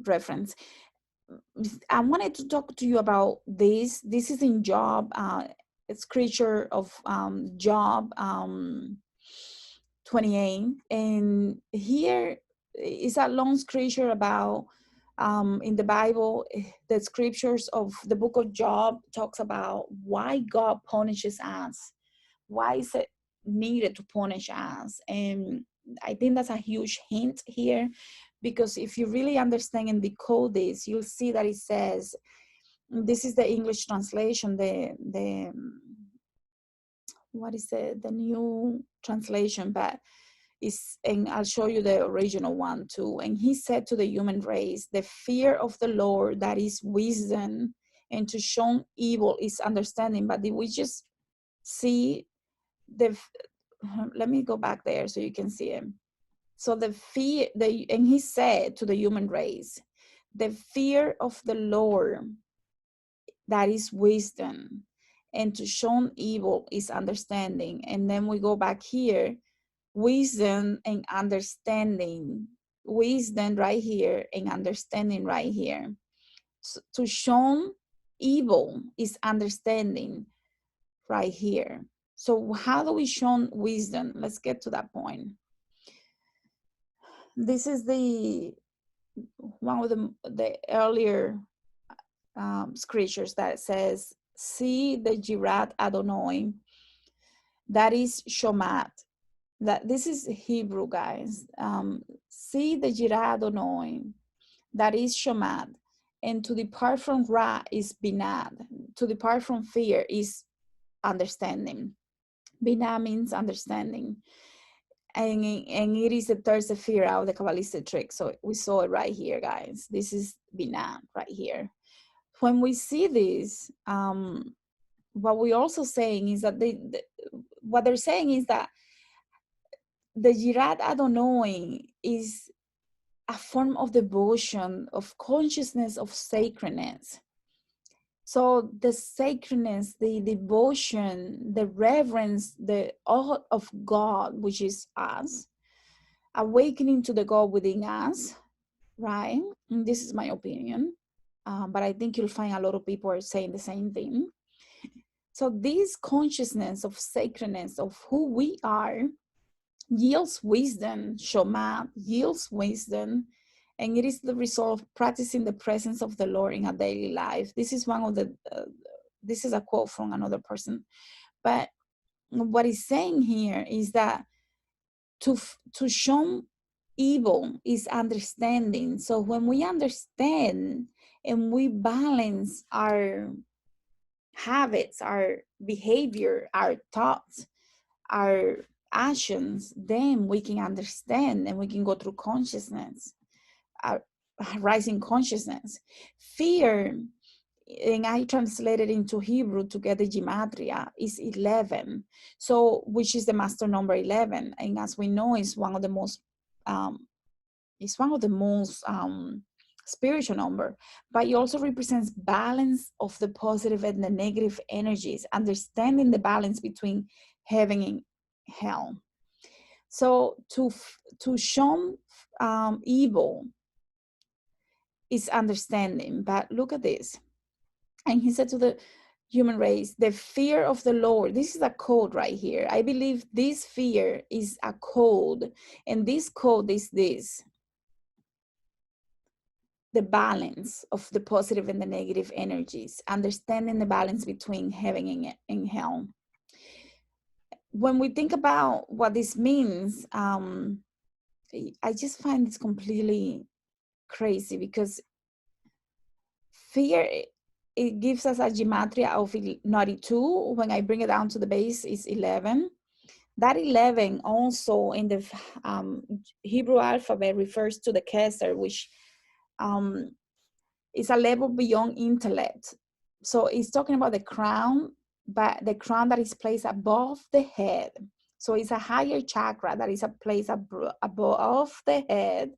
reference. I wanted to talk to you about this. This is in Job. It's creature of Job 28, and here is a long scripture about in the Bible. The scriptures of the book of Job talks about why God punishes us. Why is it needed to punish us? And I think that's a huge hint here, because if you really understand and decode this, you'll see that it says, this is the English translation, the what is it, the new translation, but it's, and I'll show you the original one too. And he said to the human race, the fear of the Lord, that is wisdom, and to shun evil is understanding. But did we just see let me go back there so you can see it. So the fear, and he said to the human race, the fear of the Lord, that is wisdom, and to shun evil is understanding. And then we go back here, wisdom and understanding, wisdom right here and understanding right here. So to shun evil is understanding right here. So how do we shun wisdom? Let's get to that point. This is the one of the earlier scriptures that says, see the Jirat Adonai, that is Shomat. That this is Hebrew, guys. See the Jirat Adonai, that is Shomat, and to depart from Ra is Binah. To depart from fear is understanding. Binah means understanding. And it is the third sephira of the Kabbalistic trick. So we saw it right here, guys. This is Binah right here. When we see this, what we're also saying is that what they're saying is that the Jirat Adonai is a form of devotion, of consciousness, of sacredness. So the sacredness, the devotion, the reverence, the awe of God, which is us, awakening to the God within us, right? And this is my opinion, but I think you'll find a lot of people are saying the same thing. So this consciousness of sacredness of who we are yields wisdom. Shoma yields wisdom, and it is the result of practicing the presence of the Lord in a daily life. This is one of the this is a quote from another person, but what he's saying here is that to shun evil is understanding. So when we understand and we balance our habits, our behavior, our thoughts, our actions, then we can understand and we can go through consciousness, rising consciousness. Fear, and I translated into Hebrew to get the gematria, is 11. So, which is the master number 11, and as we know, is one of the most spiritual number, but it also represents balance of the positive and the negative energies, understanding the balance between heaven and hell. So to shun evil is understanding. But look at this. And he said to the human race, the fear of the Lord. This is a code right here. I believe this fear is a code, and this code is this: the balance of the positive and the negative energies, understanding the balance between heaven and hell. When we think about what this means, I just find this completely crazy, because fear, it gives us a gematria of 92. When I bring it down to the base, is 11. That 11 also in the Hebrew alphabet refers to the Keser, which is a level beyond intellect. So it's talking about the crown, but the crown that is placed above the head. So it's a higher chakra that is a place above the head,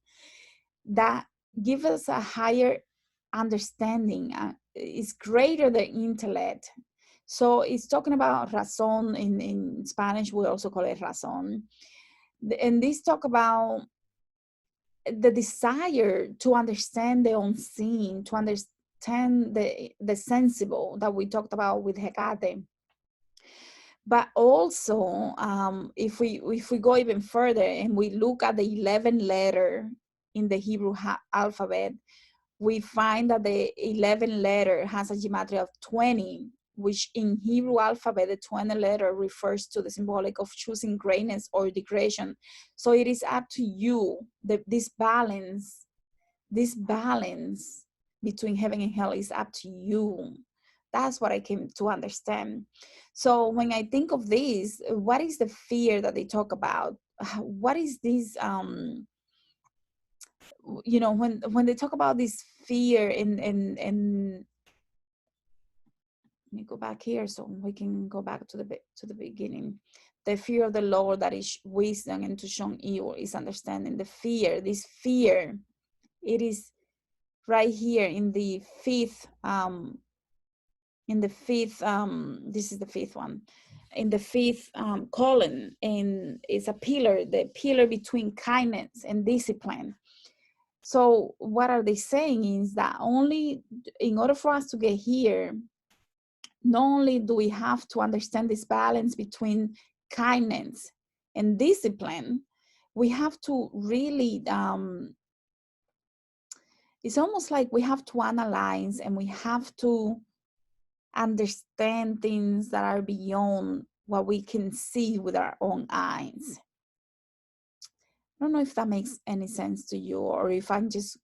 that give us a higher understanding. It's greater than intellect. So it's talking about razón. In Spanish, we also call it razón. And this talk about the desire to understand the unseen, to understand the sensible that we talked about with Hecate. But also, if we go even further and we look at the 11th letter in the Hebrew alphabet, we find that the 11th letter has a gematria of 20, which in Hebrew alphabet, the 20th letter refers to the symbolic of choosing greatness or degradation. So it is up to you, this balance between heaven and hell is up to you. That's what I came to understand. So when I think of this, what is the fear that they talk about? What is this, you know, when they talk about this fear in let me go back here so we can go back to the beginning. The fear of the Lord, that is wisdom, and to shun evil is understanding. The fear, this fear, it is right here in the fifth, this is the fifth one, in the fifth column, and it's a pillar, the pillar between kindness and discipline. So what are they saying is that only in order for us to get here, not only do we have to understand this balance between kindness and discipline, we have to really, it's almost like we have to analyze and we have to understand things that are beyond what we can see with our own eyes. I don't know if that makes any sense to you, or if I'm just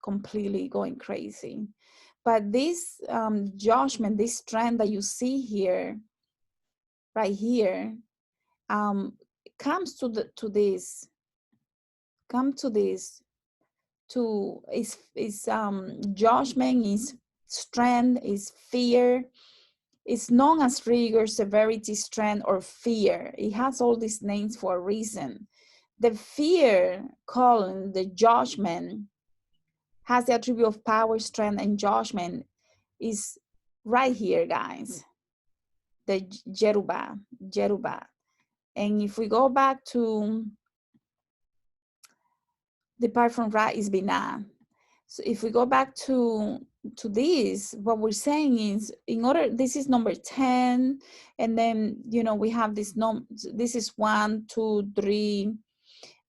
completely going crazy. But this judgment, this trend that you see here, right here, comes to this is judgment, is strength, is fear. It's known as rigor, severity, strength, or fear. It has all these names for a reason. The fear column, the judgment, has the attribute of power, strength, and judgment, is right here, guys. The Jeruba. And if we go back to the part from Ra is Binah. So if we go back to this, what we're saying is, in order, this is number 10, and then, you know, we have this this is 1, 2, 3,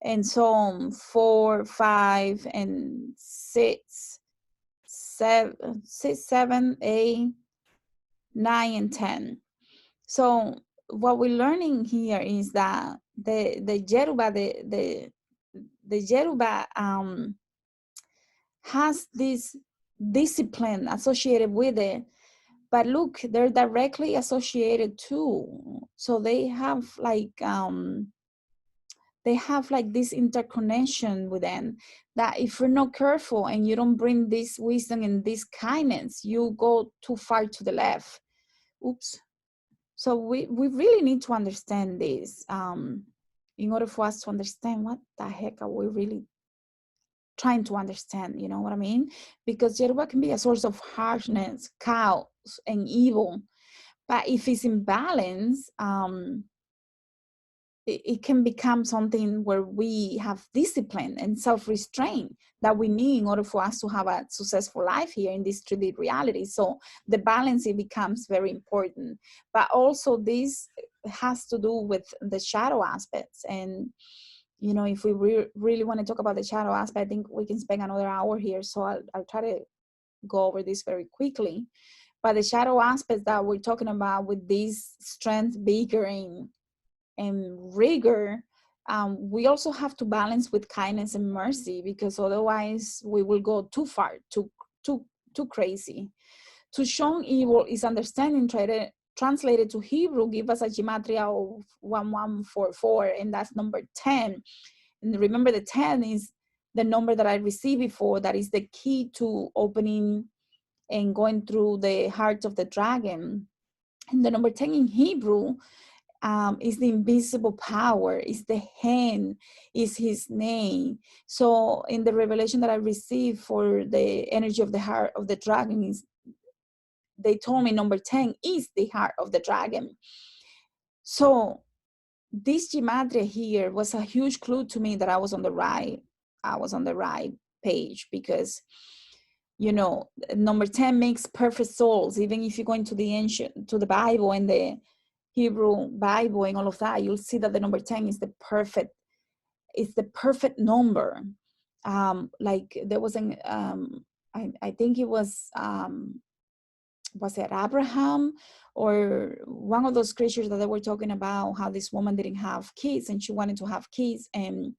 and so on, 4, 5, and 6, 7, 8, 9, and 10. So what we're learning here is that the Jeruba, the Jeruba has this discipline associated with it, but look, they're directly associated too. So they have like this interconnection with them, that if you're not careful and you don't bring this wisdom and this kindness, you go too far to the left. Oops. So we really need to understand this in order for us to understand what the heck are we really trying to understand, you know what I mean? Because Jehovah can be a source of harshness, chaos, and evil. But if it's in balance, it can become something where we have discipline and self-restraint that we need in order for us to have a successful life here in this 3D reality. So the balance, it becomes very important. But also this has to do with the shadow aspects. And, you know, if we really want to talk about the shadow aspect, I think we can spend another hour here. So I'll try to go over this very quickly. But the shadow aspects that we're talking about with this strength, vigor, and rigor, we also have to balance with kindness and mercy, because otherwise we will go too far, too crazy. To shun evil is understanding, translated to Hebrew, give us a gematria of 1144, and that's number 10. And remember, the 10 is the number that I received before, that is the key to opening and going through the heart of the dragon. And the number 10 in Hebrew is the invisible power, is the hand, is his name. So in the revelation that I received for the energy of the heart of the dragon, is they told me number 10 is the heart of the dragon. So this gematria here was a huge clue to me that I was on the right page, because you know, number 10 makes perfect souls. Even if you go into the Bible and the Hebrew Bible and all of that, you'll see that the number 10 is the perfect number. Like there was I think it was it Abraham or one of those creatures that they were talking about, how this woman didn't have kids and she wanted to have kids, and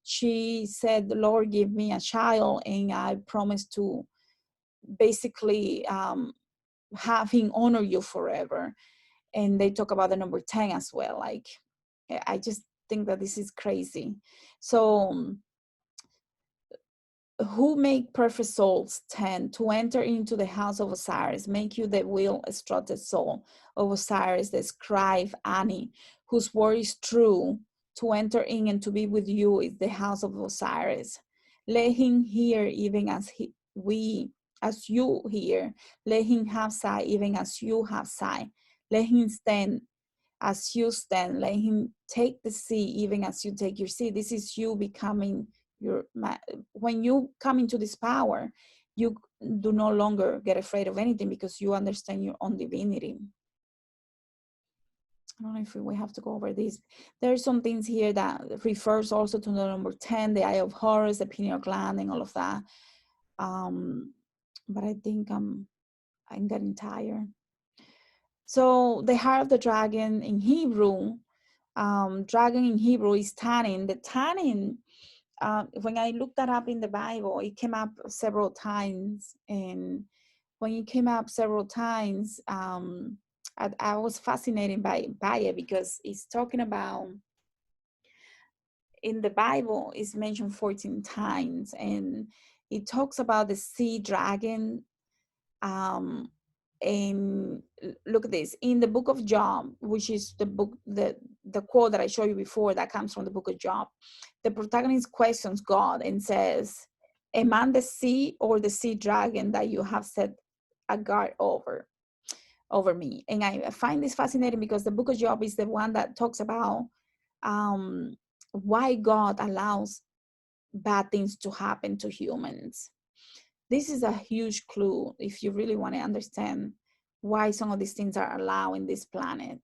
she said, Lord, give me a child and I promise to basically have him honor you forever. And they talk about the number 10 as well. Like, I just think that this is crazy. So who make perfect souls 10 to enter into the house of Osiris, make you the well-instructed soul of Osiris, the scribe Ani, whose word is true, to enter in and to be with you is the house of Osiris. Let him hear even as you hear. Let him have sight even as you have sight. Let him stand as you stand. Let him take the sea even as you take your sea. This is you becoming when you come into this power, you do no longer get afraid of anything because you understand your own divinity. I don't know if we have to go over this. There are some things here that refers also to the number 10, the eye of Horus, the pineal gland, and all of that. But I think I'm getting tired. So the heart of the dragon in Hebrew, dragon in Hebrew is tannin. The tannin, when I looked that up in the Bible, it came up several times. And when it came up several times, I was fascinated by it, because it's talking about, in the Bible, it's mentioned 14 times. And it talks about the sea dragon. And look at this, in the book of Job, which is the book, the quote that I showed you before, that comes from the book of Job. The protagonist questions God and says, am I the sea or the sea dragon that you have set a guard over me? And I find this fascinating, because the book of Job is the one that talks about why God allows bad things to happen to humans. This is a huge clue if you really want to understand why some of these things are allowed in this planet.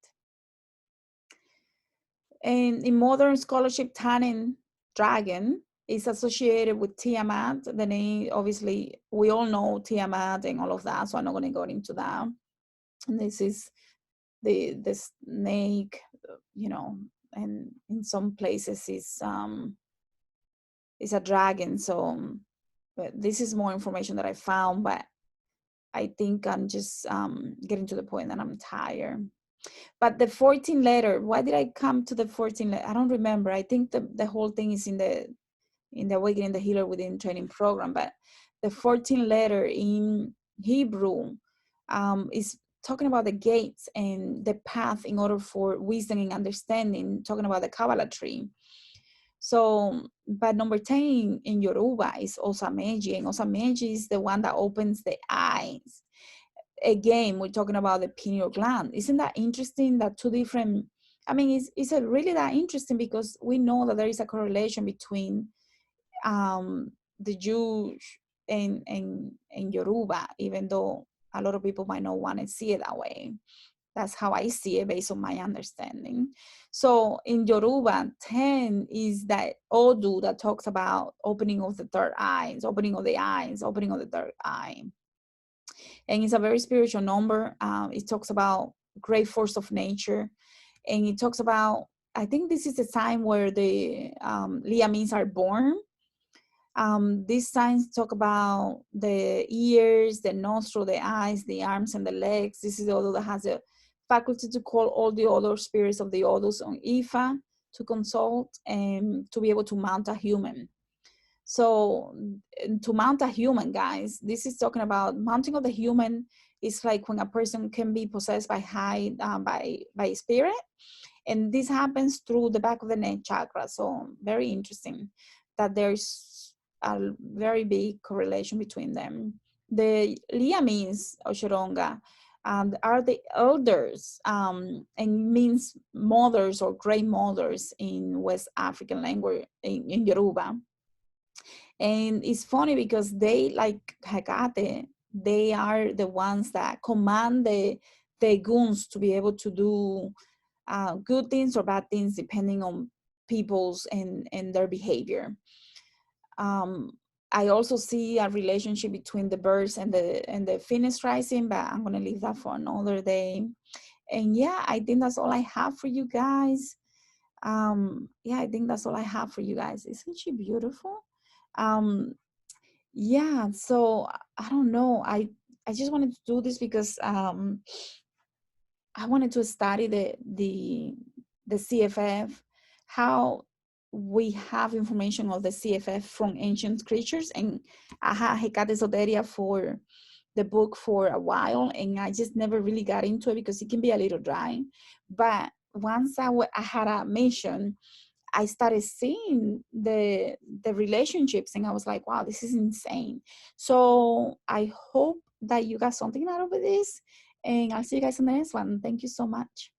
And in modern scholarship, tannin dragon is associated with Tiamat. The name, obviously, we all know Tiamat and all of that, so I'm not going to go into that. And this is the snake, you know, and in some places it's a dragon. So but this is more information that I found, but I think I'm just getting to the point that I'm tired. But the 14 letter, why did I come to the 14 letter? I don't remember. I think the whole thing is in the Awakening the Healer Within training program. But the 14 letter in Hebrew is talking about the gates and the path in order for wisdom and understanding, talking about the Kabbalah tree. So, but number 10 in Yoruba is Osameji, and Osameji is the one that opens the eyes. Again, we're talking about the pineal gland. Isn't that interesting that two different, I mean, it's really that interesting, because we know that there is a correlation between the Jews and Yoruba, even though a lot of people might not want to see it that way. That's how I see it based on my understanding. So in Yoruba, 10 is that Odu that talks about opening of the third eyes, opening of the eyes, opening of the third eye. And it's a very spiritual number. It talks about great force of nature. And it talks about, I think this is the time where the Lyamis are born. These signs talk about the ears, the nostril, the eyes, the arms, and the legs. This is the Odu that has a faculty to call all the other spirits of the Odus on Ifa to consult and to be able to mount a human. So to mount a human, guys, this is talking about mounting of the human is like when a person can be possessed by by spirit, And this happens through the back of the neck chakra. So very interesting that there's a very big correlation between them. The Lyamis or Charonga are the elders, and means mothers or great mothers in West African language, in Yoruba. And it's funny because they, like Hecate, they are the ones that command the goons to be able to do good things or bad things depending on people's and their behavior. I also see a relationship between the birds and the Phoenix rising, but I'm gonna leave that for another day. And yeah, I think that's all I have for you guys. Yeah, I think that's all I have for you guys. Isn't she beautiful? Yeah, so I don't know. I just wanted to do this because I wanted to study the CFF, how we have information of the CFF from ancient creatures, and I had Hekate Soteria for the book for a while, and I just never really got into it because it can be a little dry. But once I had a mission, I started seeing the relationships, and I was like, wow, this is insane. So I hope that you got something out of this, and I'll see you guys in the next one. Thank you so much.